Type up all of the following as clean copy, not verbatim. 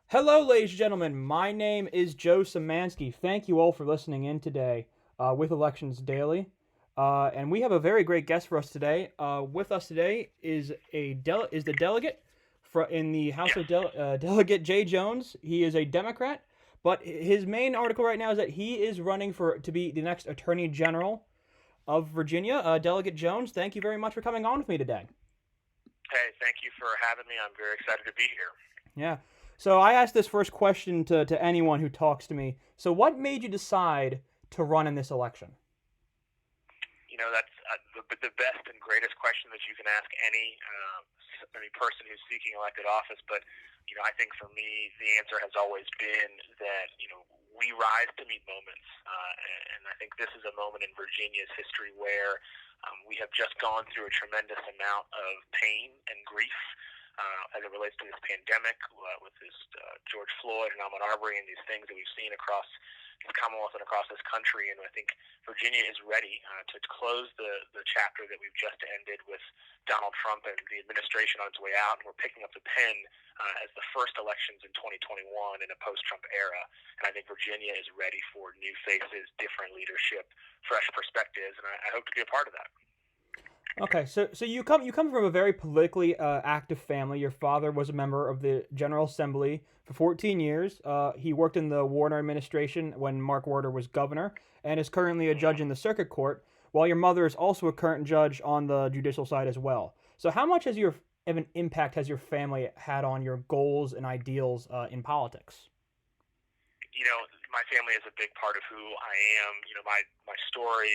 Hello, ladies and gentlemen. My name is Joe Szymanski. Thank you all for listening in today with Elections Daily. And we have a very great guest for us today. With us today is is the delegate in the House Yes. of Delegate Jay Jones. He is a Democrat, but his main article right now is that he is running for to be the next Attorney General of Virginia. Delegate Jones, thank you very much for coming on with me today. Hey, thank you for having me. I'm very excited to be here. Yeah. So I asked this first question to anyone who talks to me. So what made you decide to run in this election? That's the best and greatest question that you can ask any person who's seeking elected office. But I think for me, the answer has always been that we rise to meet moments, and I think this is a moment in Virginia's history where we have just gone through a tremendous amount of pain and grief. As it relates to this pandemic, with this George Floyd and Ahmaud Arbery and these things that we've seen across the Commonwealth and across this country, and I think Virginia is ready to close the chapter that we've just ended with Donald Trump and the administration on its way out, and we're picking up the pen as the first elections in 2021 in a post-Trump era, and I think Virginia is ready for new faces, different leadership, fresh perspectives, and I hope to be a part of that. Okay, so you come from a very politically active family. Your father was a member of the General Assembly for 14 years. He worked in the Warner administration when Mark Warner was governor, and is currently a judge in the circuit court. While your mother is also a current judge on the judicial side as well. So how much has your of an impact has your family had on your goals and ideals in politics? My family is a big part of who I am. My story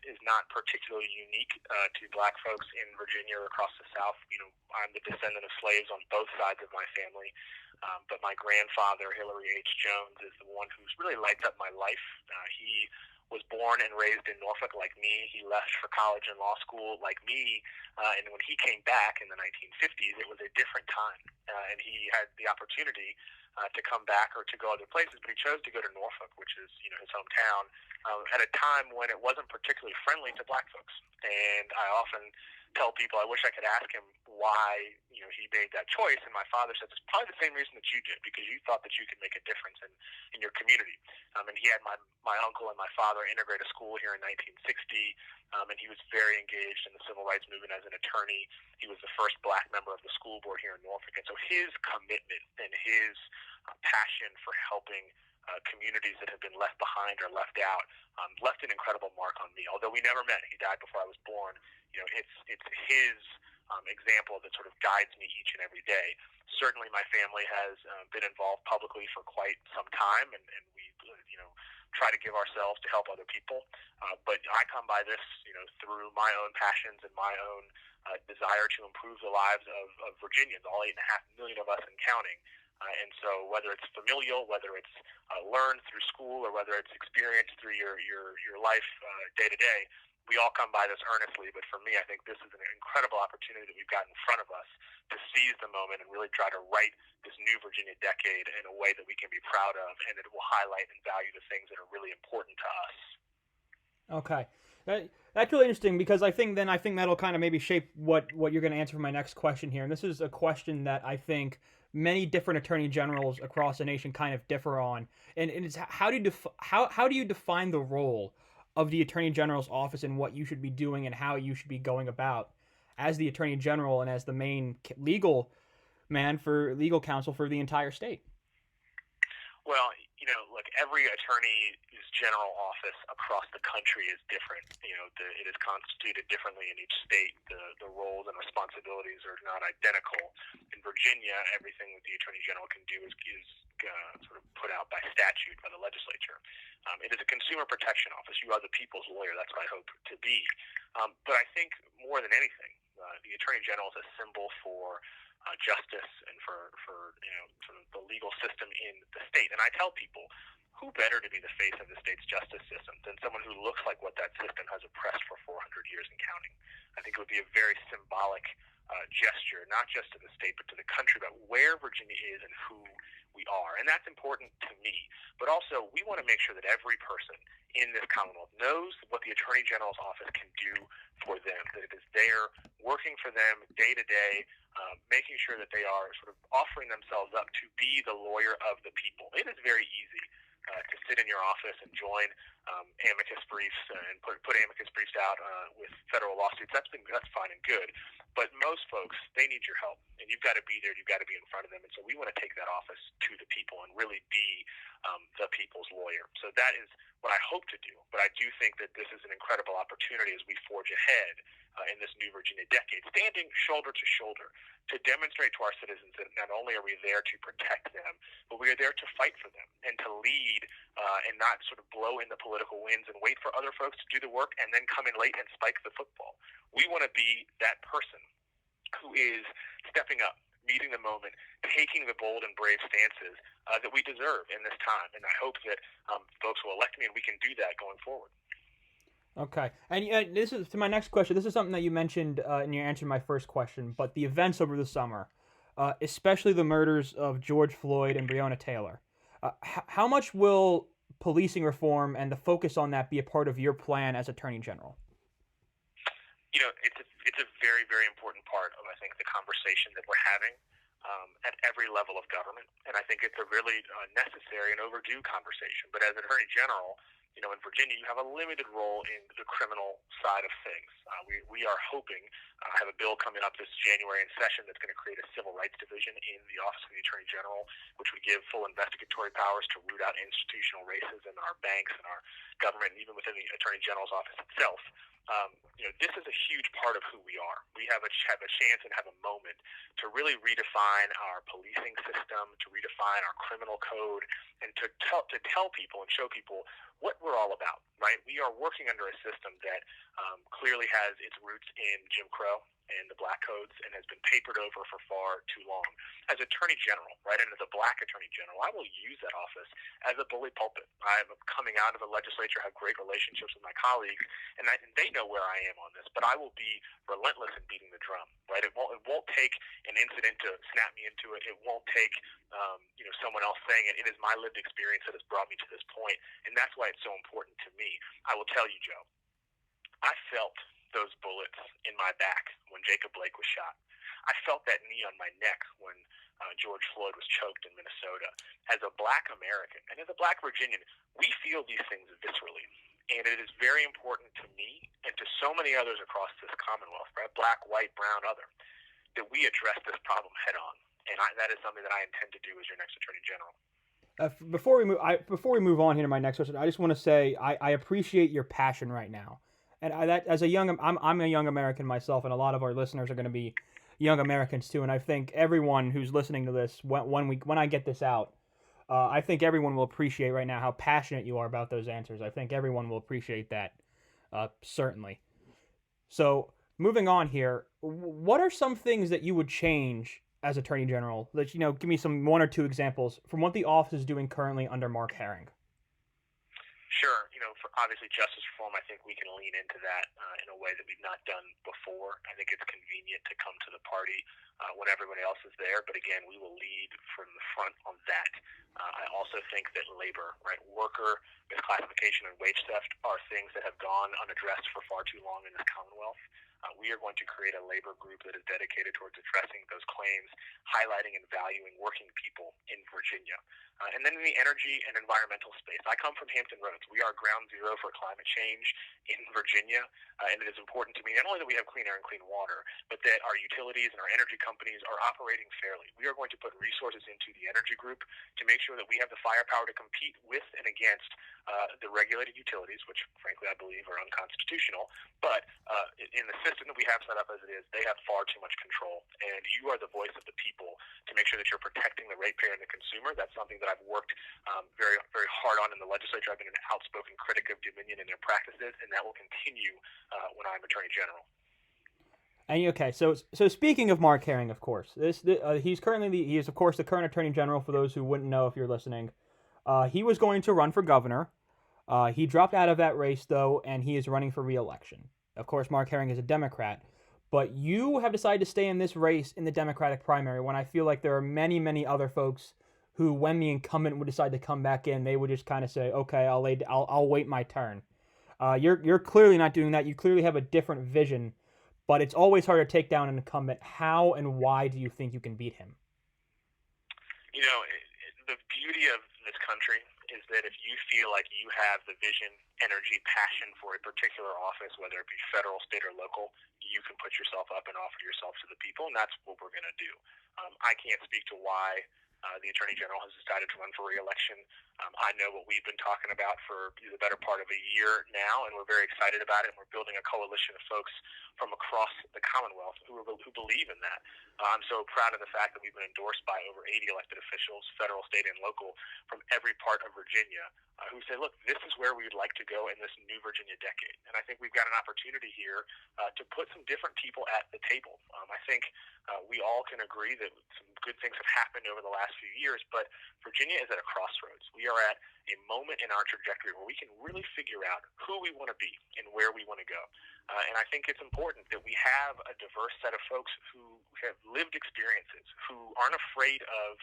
is not particularly unique to Black folks in Virginia or across the South. I'm the descendant of slaves on both sides of my family. But my grandfather, Hillary H. Jones, is the one who's really lights up my life. He was born and raised in Norfolk like me. He left for college and law school like me. And when he came back in the 1950s, it was a different time. And he had the opportunity to come back or to go other places, but he chose to go to Norfolk, which is his hometown, at a time when it wasn't particularly friendly to Black folks. And I often tell people I wish I could ask him why he made that choice. And my father said it's probably the same reason that you did, because you thought that you could make a difference in your community. And he had my uncle and my father integrate a school here in 1960, and he was very engaged in the civil rights movement as an attorney. He was the first Black member of the school board here in Norfolk, and so his commitment and his passion for helping communities that have been left behind or left out left an incredible mark on me. Although we never met, he died before I was born. It's his example that sort of guides me each and every day. Certainly, my family has been involved publicly for quite some time, and we try to give ourselves to help other people. But I come by this through my own passions and my own desire to improve the lives of Virginians, all 8.5 million of us and counting. And so whether it's familial, whether it's learned through school, or whether it's experienced through your life day to day, we all come by this earnestly. But for me, I think this is an incredible opportunity that we've got in front of us to seize the moment and really try to write this new Virginia decade in a way that we can be proud of, and it will highlight and value the things that are really important to us. Okay. That's really interesting because I think that'll kind of maybe shape what you're going to answer for my next question here. And this is a question that I think many different attorney generals across the nation kind of differ on. And it's how do you define the role of the attorney general's office and what you should be doing and how you should be going about as the attorney general and as the main legal counsel for the entire state? Well, look, every attorney's general office across the country is different. It is constituted differently in each state. The roles and responsibilities are not identical. In Virginia, everything that the attorney general can do is sort of put out by statute by the legislature. It is a consumer protection office. You are the people's lawyer. That's what I hope to be. But I think more than anything, the attorney general is a symbol for justice and for sort of the legal system in the state. And I tell people, who better to be the face of the state's justice system than someone who looks like what that system has oppressed for 400 years and counting? I think it would be a very symbolic gesture, not just to the state but to the country, about where Virginia is and who we are. And that's important to me. But also, we want to make sure that every person in this Commonwealth knows what the Attorney General's office can do for them, that it is there working for them day to day, making sure that they are sort of offering themselves up to be the lawyer of the people. It is very easy to sit in your office and join amicus briefs and put amicus briefs out with federal lawsuits. That's fine and good. But most folks, they need your help, and you've got to be there. You've got to be in front of them. And so we want to take that office to the people and really be the people's lawyer. So that is what I hope to do. But I do think that this is an incredible opportunity as we forge ahead in this new Virginia decade, standing shoulder to shoulder to demonstrate to our citizens that not only are we there to protect them, but we are there to fight for them and to lead and not sort of blow in the political winds and wait for other folks to do the work and then come in late and spike the football. We want to be that person who is stepping up, meeting the moment, taking the bold and brave stances that we deserve in this time. And I hope that folks will elect me and we can do that going forward. Okay, and this is to my next question. This is something that you mentioned in your answer to my first question, but the events over the summer, especially the murders of George Floyd and Breonna Taylor. How much will policing reform and the focus on that be a part of your plan as Attorney General? You know, it's a very, very important part of, I think, the conversation that we're having at every level of government, and I think it's a really necessary and overdue conversation. But as Attorney General, you know, in Virginia, you have a limited role in the criminal side of things. We are hoping, I have a bill coming up this January in session that's going to create a civil rights division in the Office of the Attorney General, which would give full investigatory powers to root out institutional racism in our banks and our government, and even within the Attorney General's office itself. You know, this is a huge part of who we are. We have a chance and have a moment to really redefine our policing system, to redefine our criminal code, and to tell people and show people what we're all about, right? We are working under a system that clearly has its roots in Jim Crow and the black codes and has been papered over for far too long. As Attorney General, right, and as a black Attorney General, I will use that office as a bully pulpit. I'm coming out of the legislature, have great relationships with my colleagues, and they know where I am on this, but I will be relentless in beating the drum, right? It won't take an incident to snap me into it. It won't take someone else saying it. It is my lived experience that has brought me to this point, and that's why it's so important to me. I will tell you, Joe, I felt those bullets in my back when Jacob Blake was shot. I felt that knee on my neck when George Floyd was choked in Minnesota. As a black American and as a black Virginian, we feel these things viscerally. And it is very important to me and to so many others across this Commonwealth, right, black, white, brown, other, that we address this problem head on. And that is something that I intend to do as your next Attorney General. Before we move on here to my next question, I just want to say I appreciate your passion right now, and I'm a young American myself, and a lot of our listeners are going to be young Americans too, and I think everyone who's listening to this when I get this out, I think everyone will appreciate right now how passionate you are about those answers. I think everyone will appreciate that, certainly. So moving on here, what are some things that you would change as Attorney General? That, give me one or two examples from what the office is doing currently under Mark Herring. Sure. For obviously justice reform, I think we can lean into that in a way that we've not done before. I think it's convenient to come to the party when everybody else is there, but again, we will lead from the front on that. I also think that labor, right, worker misclassification and wage theft are things that have gone unaddressed for far too long in this Commonwealth. We are going to create a labor group that is dedicated towards addressing those claims, highlighting and valuing working people in Virginia. And then in the energy and environmental space, I come from Hampton Roads. We are ground zero for climate change in Virginia, and it is important to me not only that we have clean air and clean water, but that our utilities and our energy companies are operating fairly. We are going to put resources into the energy group to make sure that we have the firepower to compete with and against the regulated utilities, which frankly I believe are unconstitutional, but in the system that we have set up as it is, they have far too much control, and you are the voice of the people to make sure that you're protecting the ratepayer and the consumer. That's something that I've worked very, very hard on in the legislature. I've been an outspoken critic of Dominion and their practices, and that will continue when I'm Attorney General. And okay, so speaking of Mark Herring, of course, he is of course the current Attorney General. For those who wouldn't know, if you're listening, he was going to run for governor. He dropped out of that race though, and he is running for re-election. Of course, Mark Herring is a Democrat, But you have decided to stay in this race in the Democratic primary when I feel like there are many, many other folks who, when the incumbent would decide to come back in, they would just kind of say, "Okay, I'll wait my turn." You're clearly not doing that. You clearly have a different vision, but it's always hard to take down an incumbent. How and why do you think you can beat him? You know, the beauty of this country is that if you feel like you have the vision, energy, passion for a particular office, whether it be federal, state, or local, you can put yourself up and offer yourself to the people, and that's what we're going to do. I can't speak to why the Attorney General has decided to run for re-election. I know what we've been talking about for the better part of a year now, and we're very excited about it. And we're building a coalition of folks from across the Commonwealth who believe in that. I'm so proud of the fact that we've been endorsed by over 80 elected officials, federal, state, and local, from every part of Virginia, who say, look, this is where we would like to go in this new Virginia decade. And I think we've got an opportunity here to put some different people at the table. I think we all can agree that some good things have happened over the last few years, but Virginia is at a crossroads. We are at a moment in our trajectory where we can really figure out who we want to be and where we want to go. And I think it's important that we have a diverse set of folks who have lived experiences, who aren't afraid of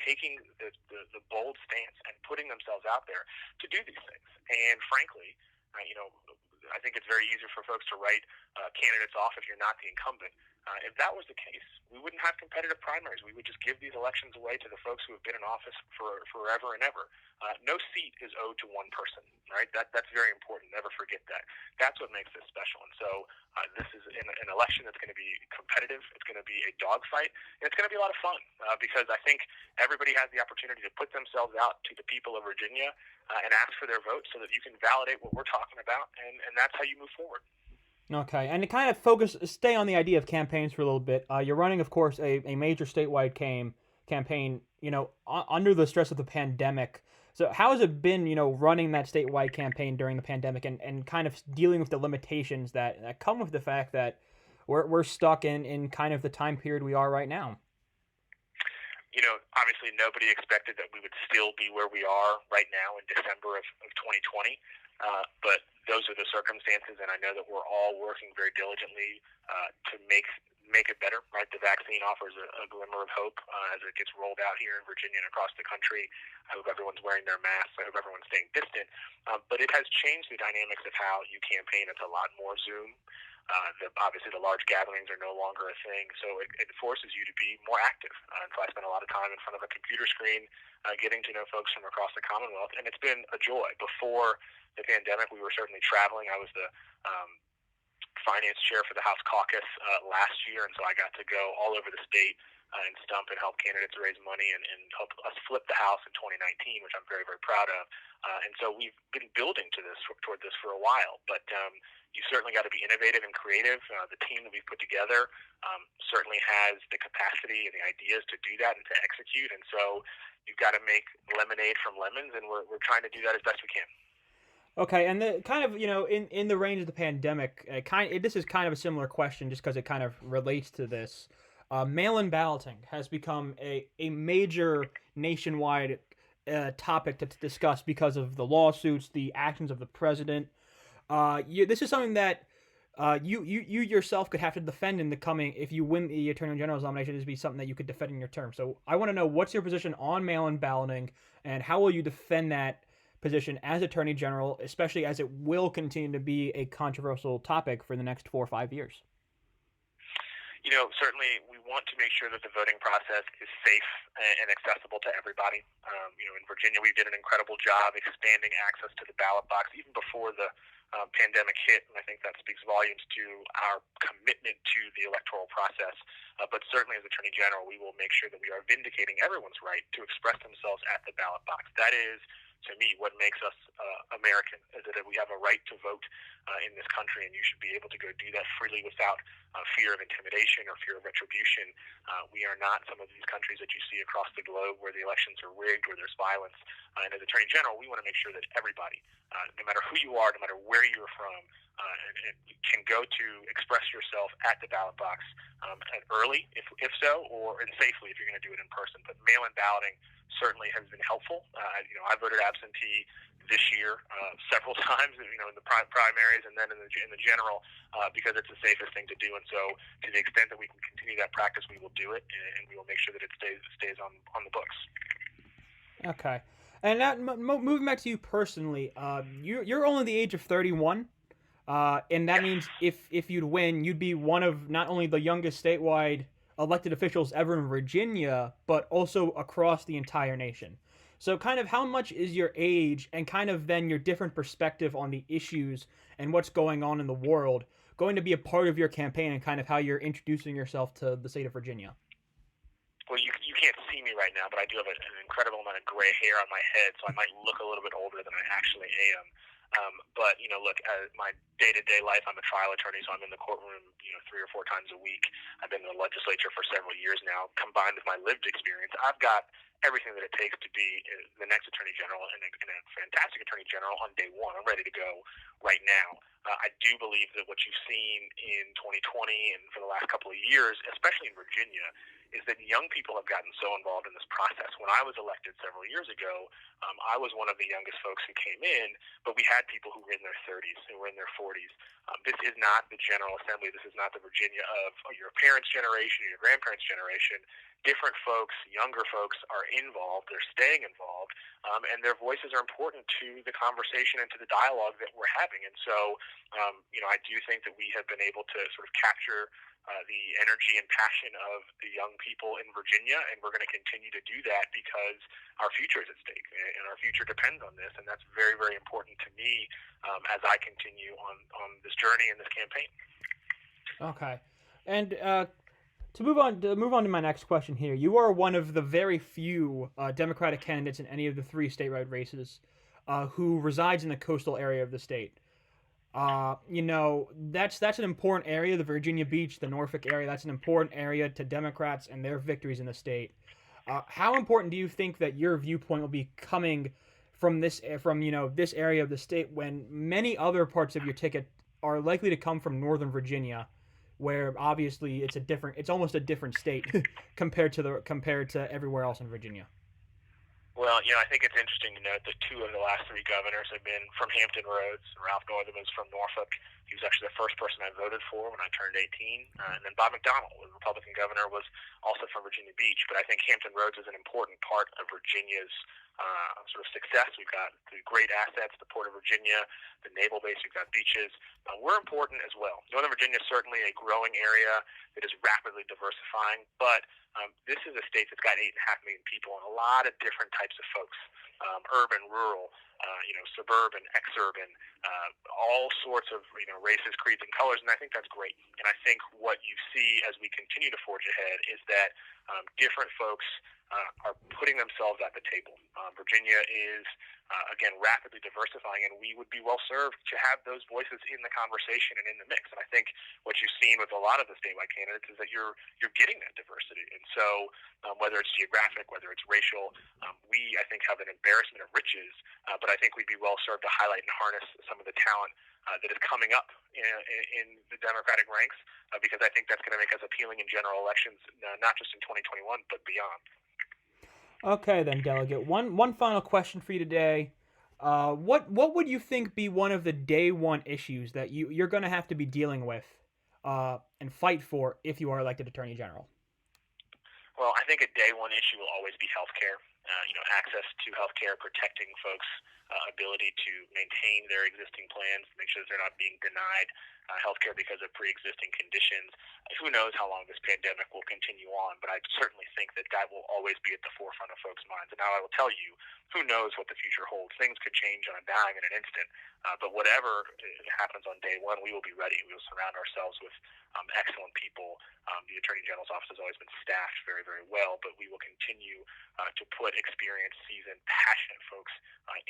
taking the bold stance and putting themselves out there to do these things. And frankly, I think it's very easy for folks to write candidates off if you're not the incumbent. If that was the case, we wouldn't have competitive primaries. We would just give these elections away to the folks who have been in office for forever and ever. No seat is owed to one person, right? That's very important. Never forget that. That's what makes this special. And so this is an election that's going to be competitive. It's going to be a dogfight. And it's going to be a lot of fun because I think everybody has the opportunity to put themselves out to the people of Virginia and ask for their vote so that you can validate what we're talking about, and that's how you move forward. Okay, and to kind of stay on the idea of campaigns for a little bit. You're running, of course, a major statewide campaign. Under the stress of the pandemic. So how has it been, running that statewide campaign during the pandemic and kind of dealing with the limitations that come with the fact that we're stuck in kind of the time period we are right now? Obviously nobody expected that we would still be where we are right now in December of 2020. But those are the circumstances, and I know that we're all working very diligently to make it better. Right, the vaccine offers a glimmer of hope as it gets rolled out here in Virginia and across the country. I hope everyone's wearing their masks. I hope everyone's staying distant. But it has changed the dynamics of how you campaign. It's a lot more Zoom. Obviously, the large gatherings are no longer a thing, so it forces you to be more active. And so I spend a lot of time in front of a computer screen getting to know folks from across the Commonwealth, and it's been a joy. Before the pandemic, we were certainly traveling. I was the finance chair for the House caucus last year, and so I got to go all over the state and stump and help candidates raise money and help us flip the House in 2019, which I'm very, very proud of. And so we've been building toward this for a while, but you certainly got to be innovative and creative. The team that we've put together certainly has the capacity and the ideas to do that and to execute, and so you've got to make lemonade from lemons, and we're trying to do that as best we can. Okay, and the kind of in the range of the pandemic, this is kind of a similar question, just because it kind of relates to this. Mail-in balloting has become a major nationwide topic to discuss because of the lawsuits, the actions of the president. This is something that you yourself could have to defend in the coming, if you win the Attorney General's nomination. This would be something that you could defend in your term. So I want to know, what's your position on mail-in balloting, and how will you defend that position as Attorney General, especially as it will continue to be a controversial topic for the next 4 or 5 years? Certainly we want to make sure that the voting process is safe and accessible to everybody. In Virginia, we did an incredible job expanding access to the ballot box even before the pandemic hit, and I think that speaks volumes to our commitment to the electoral process. But certainly as Attorney General, we will make sure that we are vindicating everyone's right to express themselves at the ballot box. That is, to me, what makes us American, is that we have a right to vote in this country, and you should be able to go do that freely without fear of intimidation or fear of retribution. We are not some of these countries that you see across the globe where the elections are rigged, where there's violence. And as Attorney General, we want to make sure that everybody, no matter who you are, no matter where you're from, can go to express yourself at the ballot box early, if so, and safely if you're going to do it in person. But mail-in balloting certainly has been helpful. I voted absentee this year several times, in the primaries and then in the general, because it's the safest thing to do. And so, to the extent that we can continue that practice, we will do it, and we will make sure that it stays on the books. Okay. And now, moving back to you personally, you're only the age of 31, and that Yes. means if you'd win, you'd be one of not only the youngest statewide elected officials ever in Virginia, but also across the entire nation. So, kind of, how much is your age and kind of then your different perspective on the issues and what's going on in the world going to be a part of your campaign and kind of how you're introducing yourself to the state of Virginia? Well, you can't see me right now, but I do have an incredible amount of gray hair on my head, so I might look a little bit older than I actually am. But look, my day-to-day life, I'm a trial attorney, so I'm in the courtroom, 3 or 4 times a week. I've been in the legislature for several years now. Combined with my lived experience, I've got everything that it takes to be the next attorney general and a fantastic attorney general on day one. I'm ready to go right now. I do believe that what you've seen in 2020 and for the last couple of years, especially in Virginia, is that young people have gotten so involved in this process. When I was elected several years ago, I was one of the youngest folks who came in, but we had people who were in their 30s, who were in their 40s. This is not the General Assembly. This is not the Virginia of your parents' generation or your grandparents' generation. Different folks, younger folks, are involved. They're staying involved, and their voices are important to the conversation and to the dialogue that we're having. And so, I do think that we have been able to sort of capture the energy and passion of the young people in Virginia, and we're going to continue to do that because our future is at stake, and our future depends on this, and that's very, very important to me as I continue on this journey and this campaign. Okay. And to move on to my next question here, you are one of the very few Democratic candidates in any of the 3 statewide races who resides in the coastal area of the state. That's an important area. The Virginia Beach, the Norfolk area, that's an important area to Democrats and their victories in the state. How important do you think that your viewpoint will be coming from this area of the state when many other parts of your ticket are likely to come from Northern Virginia, where obviously it's almost a different state compared to everywhere else in Virginia? Well, I think it's interesting to note that 2 of the last 3 governors have been from Hampton Roads. Ralph Northam is from Norfolk. He was actually the first person I voted for when I turned 18. And then Bob McDonnell, the Republican governor, was also from Virginia Beach. But I think Hampton Roads is an important part of Virginia's sort of success. We've got the great assets, the Port of Virginia, the naval base, we've got beaches. We're important as well. Northern Virginia is certainly a growing area that is rapidly diversifying, but this is a state that's got 8.5 million people and a lot of different types of folks, urban, rural, suburban, exurban, all sorts of races, creeds, and colors, and I think that's great. And I think what you see as we continue to forge ahead is that different folks are putting themselves at the table. Virginia is, again, rapidly diversifying, and we would be well served to have those voices in the conversation and in the mix. And I think what you've seen with a lot of the statewide candidates is that you're getting that diversity. And so, whether it's geographic, whether it's racial, we, I think, have an embarrassment of riches, but I think we'd be well served to highlight and harness some of the talent that is coming up in the Democratic ranks, because I think that's going to make us appealing in general elections, not just in 2021, but beyond. Okay, then, Delegate. One final question for you today. What would you think be one of the day one issues that you're going to have to be dealing with and fight for if you are elected Attorney General? Well, I think a day one issue will always be healthcare. Access to healthcare, protecting folks' ability to maintain their existing plans, make sure that they're not being denied healthcare because of pre-existing conditions. Who knows how long this pandemic will continue on, but I certainly think that will always be at the forefront of folks' minds. And now I will tell you, who knows what the future holds. Things could change on a dime in an instant, but whatever happens on day one, we will be ready. We will surround ourselves with excellent people. The Attorney General's office has always been staffed very, very well, but we will continue to put experienced, seasoned, passionate folks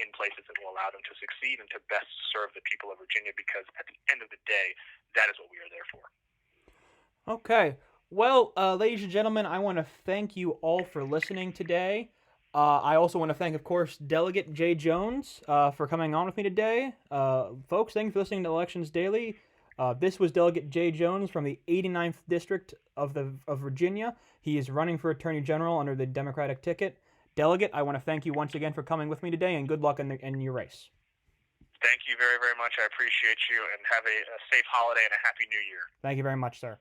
in places that will allow them to succeed and to best serve the people of Virginia, because at the end of the day, that is what we are there for. Okay. Well, ladies and gentlemen, I want to thank you all for listening today. I also want to thank, of course, Delegate Jay Jones for coming on with me today. Folks, thank you for listening to Elections Daily. This was Delegate Jay Jones from the 89th District of Virginia. He is running for Attorney General under the Democratic ticket. Delegate, I want to thank you once again for coming with me today, and good luck in your race. Thank you very, very much. I appreciate you, and have a safe holiday and a happy new year. Thank you very much, sir.